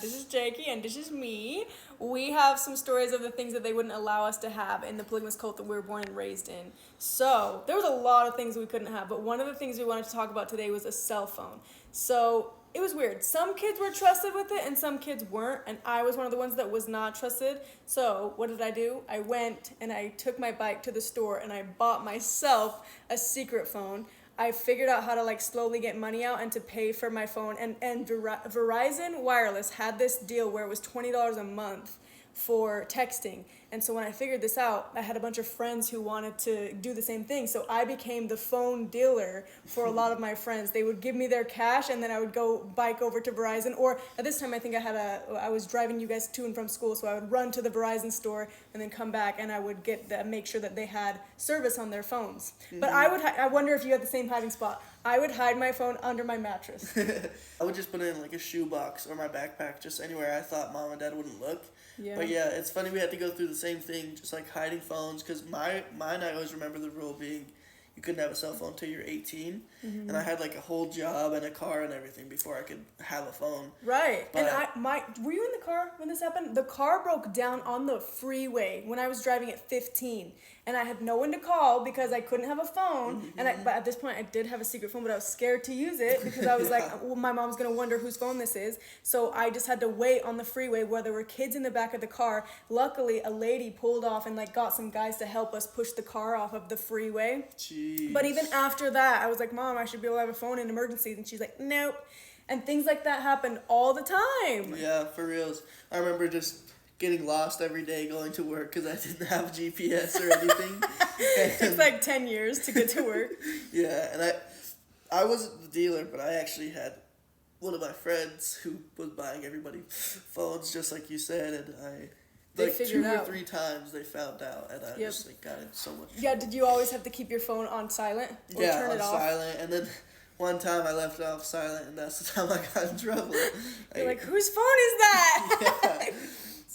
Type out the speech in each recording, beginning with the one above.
This is Jakey, and this is me. We have some stories of the things that they wouldn't allow us to have in the polygamous cult that we were born and raised in. So, there was a lot of things we couldn't have, but one of the things we wanted to talk about today was a cell phone. So, it was weird. Some kids were trusted with it, and some kids weren't, and I was one of the ones that was not trusted. So, what did I do? I went and I took my bike to the store, and I bought myself a secret phone. I figured out how to slowly get money out and to pay for my phone. And Verizon Wireless had this deal where it was $20 a month for texting. And so when I figured this out, I had a bunch of friends who wanted to do the same thing. So I became the phone dealer for a lot of my friends. They would give me their cash, and then I would go bike over to Verizon. Or at this time, I think I was driving you guys to and from school, so I would run to the Verizon store and then come back, and I would make sure that they had service on their phones. Mm-hmm. But I wonder if you had the same hiding spot. I would hide my phone under my mattress. I would just put it in a shoebox or my backpack, just anywhere I thought mom and dad wouldn't look. Yeah. But yeah, it's funny we had to go through the same thing, just hiding phones, because mine, I always remember the rule being you couldn't have a cell phone until you're 18, mm-hmm. and I had a whole job and a car and everything before I could have a phone. Right. But were you in the car when this happened? The car broke down on the freeway when I was driving at 15, and I had no one to call because I couldn't have a phone, mm-hmm. But at this point I did have a secret phone, but I was scared to use it because I was well, my mom's gonna wonder whose phone this is, so I just had to wait on the freeway where there were kids in the back of the car. Luckily, a lady pulled off and got some guys to help us push the car off of the freeway. Jeez. But even after that, I was like, Mom, I should be able to have a phone in emergencies, and she's like, nope. And things like that happened all the time. Yeah, for reals. I remember just getting lost every day going to work because I didn't have GPS or anything. It took 10 years to get to work. Yeah, and I wasn't the dealer, but I actually had one of my friends who was buying everybody phones, just like you said, and they figured 2 or 3 times they found out, and I just got in so much trouble. Yeah, did you always have to keep your phone on silent? Or turn it off? Silent, and then one time I left it off silent, and that's the time I got in trouble. You're like, whose phone is that?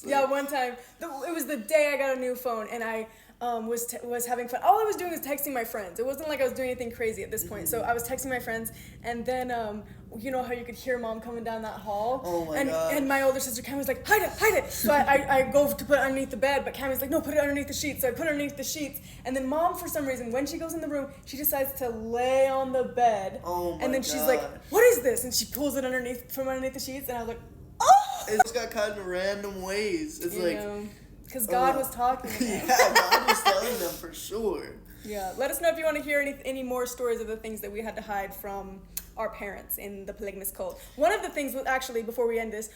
Yeah, one time, it was the day I got a new phone, and I was having fun. All I was doing was texting my friends. It wasn't like I was doing anything crazy at this point. Mm-hmm. So I was texting my friends, and then you know how you could hear Mom coming down that hall? Oh my God. And my older sister Cam was like, hide it. So I go to put it underneath the bed, but Cammy's like, no, put it underneath the sheets. So I put it underneath the sheets, and then Mom, for some reason, when she goes in the room, she decides to lay on the bed. Oh my And then God. she's like, what is this? And she pulls it from underneath the sheets, and I was like, oh! It just got caught in random ways. It's because God was talking to them. Yeah, God was telling them for sure. Yeah, let us know if you want to hear any more stories of the things that we had to hide from our parents in the polygamous cult. One of the things, actually, before we end this,